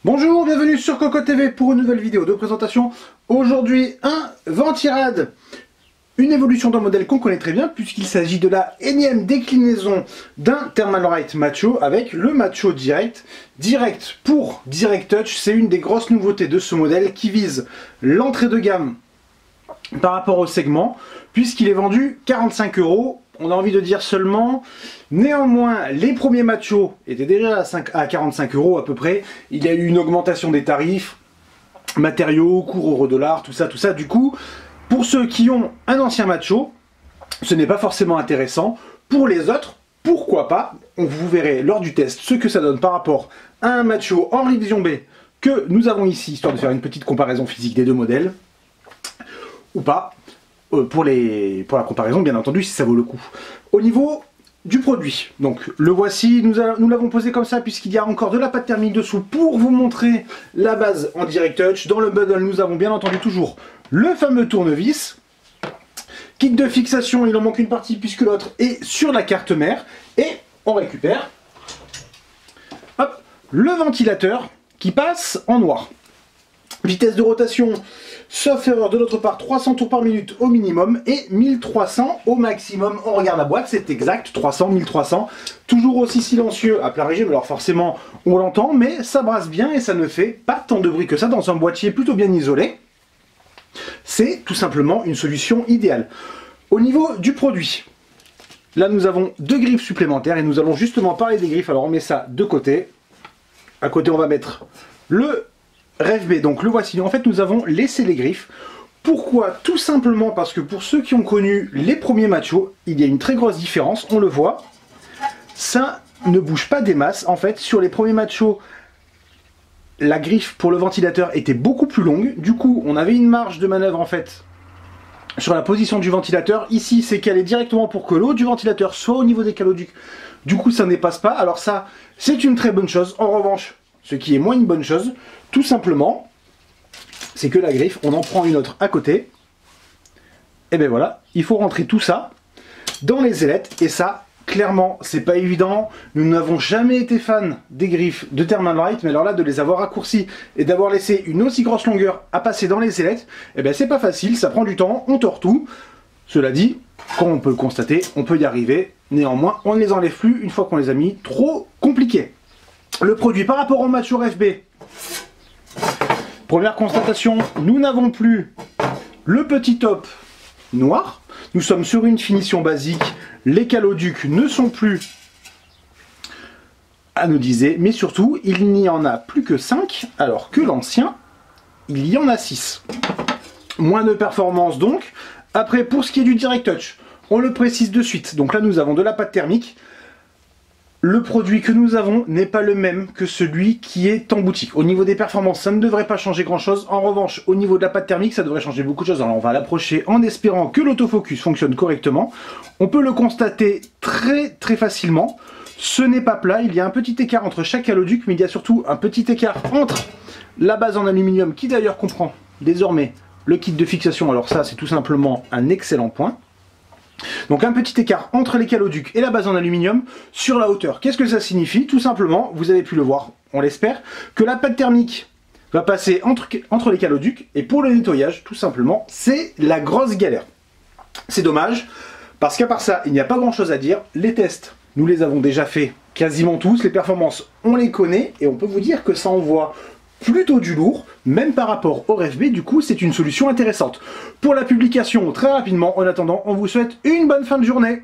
Bonjour, bienvenue sur Coco TV pour une nouvelle vidéo de présentation. Aujourd'hui, un Ventirad. Une évolution d'un modèle qu'on connaît très bien puisqu'il s'agit de la énième déclinaison d'un Thermalright Macho avec le Macho Direct. Direct pour Direct Touch, c'est une des grosses nouveautés de ce modèle qui vise l'entrée de gamme par rapport au segment puisqu'il est vendu 45 €. On a envie de dire seulement. Néanmoins, les premiers machos étaient déjà à 45 € à peu près. Il y a eu une augmentation des tarifs, matériaux, cours euro-dollar, tout ça. Du coup, pour ceux qui ont un ancien macho, ce n'est pas forcément intéressant. Pour les autres, pourquoi pas? Vous verrez lors du test ce que ça donne par rapport à un macho en révision B que nous avons ici, histoire de faire une petite comparaison physique des deux modèles. Ou pas. Pour la comparaison, bien entendu, si ça vaut le coup. Au niveau du produit, donc le voici, nous l'avons posé comme ça puisqu'il y a encore de la pâte thermique dessous pour vous montrer la base en Direct Touch. Dans le bundle, nous avons bien entendu toujours le fameux tournevis. Kit de fixation, il en manque une partie puisque l'autre est sur la carte mère. Et on récupère hop, le ventilateur qui passe en noir. Vitesse de rotation, sauf erreur de notre part, 300 tours par minute au minimum et 1300 au maximum. On regarde la boîte, c'est exact, 300, 1300. Toujours aussi silencieux à plein régime, alors forcément on l'entend, mais ça brasse bien et ça ne fait pas tant de bruit que ça dans un boîtier plutôt bien isolé. C'est tout simplement une solution idéale. Au niveau du produit, là nous avons deux griffes supplémentaires et nous allons justement parler des griffes. Alors on met ça de côté. À côté on va mettre le RFB, donc le voici. En fait, nous avons laissé les griffes. Pourquoi? Tout simplement parce que pour ceux qui ont connu les premiers machos, il y a une très grosse différence, on le voit. Ça ne bouge pas des masses. En fait, sur les premiers machos, la griffe pour le ventilateur était beaucoup plus longue. Du coup, on avait une marge de manœuvre en fait sur la position du ventilateur. Ici, c'est calé directement pour que l'eau du ventilateur soit au niveau des caloducs. Du coup, ça ne dépasse pas. Alors ça, c'est une très bonne chose. En revanche, ce qui est moins une bonne chose, tout simplement, c'est que la griffe, on en prend une autre à côté. Et bien voilà, il faut rentrer tout ça dans les ailettes. Et ça, clairement, c'est pas évident. Nous n'avons jamais été fans des griffes de Thermalright, mais alors là, de les avoir raccourcies et d'avoir laissé une aussi grosse longueur à passer dans les ailettes, et bien c'est pas facile, ça prend du temps, on tord tout. Cela dit, comme on peut le constater, on peut y arriver. Néanmoins, on ne les enlève plus une fois qu'on les a mis. Trop compliqué. Le produit par rapport au Macho RFB, première constatation, nous n'avons plus le petit top noir. Nous sommes sur une finition basique. Les caloducs ne sont plus anodisés, mais surtout, il n'y en a plus que 5, alors que l'ancien, il y en a 6. Moins de performance donc. Après, pour ce qui est du Direct Touch, on le précise de suite. Donc là, nous avons de la pâte thermique. Le produit que nous avons n'est pas le même que celui qui est en boutique. Au niveau des performances, ça ne devrait pas changer grand chose. En revanche, au niveau de la pâte thermique, ça devrait changer beaucoup de choses. Alors on va l'approcher en espérant que l'autofocus fonctionne correctement. On peut le constater très facilement. Ce n'est pas plat, il y a un petit écart entre chaque caloduc, mais il y a surtout un petit écart entre la base en aluminium, qui d'ailleurs comprend désormais le kit de fixation. Alors ça, c'est tout simplement un excellent point. Donc un petit écart entre les caloducs et la base en aluminium sur la hauteur. Qu'est-ce que ça signifie? Tout simplement, vous avez pu le voir, on l'espère, que la pâte thermique va passer entre les caloducs et pour le nettoyage, tout simplement, c'est la grosse galère. C'est dommage, parce qu'à part ça, il n'y a pas grand chose à dire. Les tests, nous les avons déjà fait quasiment tous. Les performances, on les connaît et on peut vous dire que ça envoie plutôt du lourd, même par rapport au RFB, du coup c'est une solution intéressante. Pour la publication, très rapidement, en attendant, on vous souhaite une bonne fin de journée.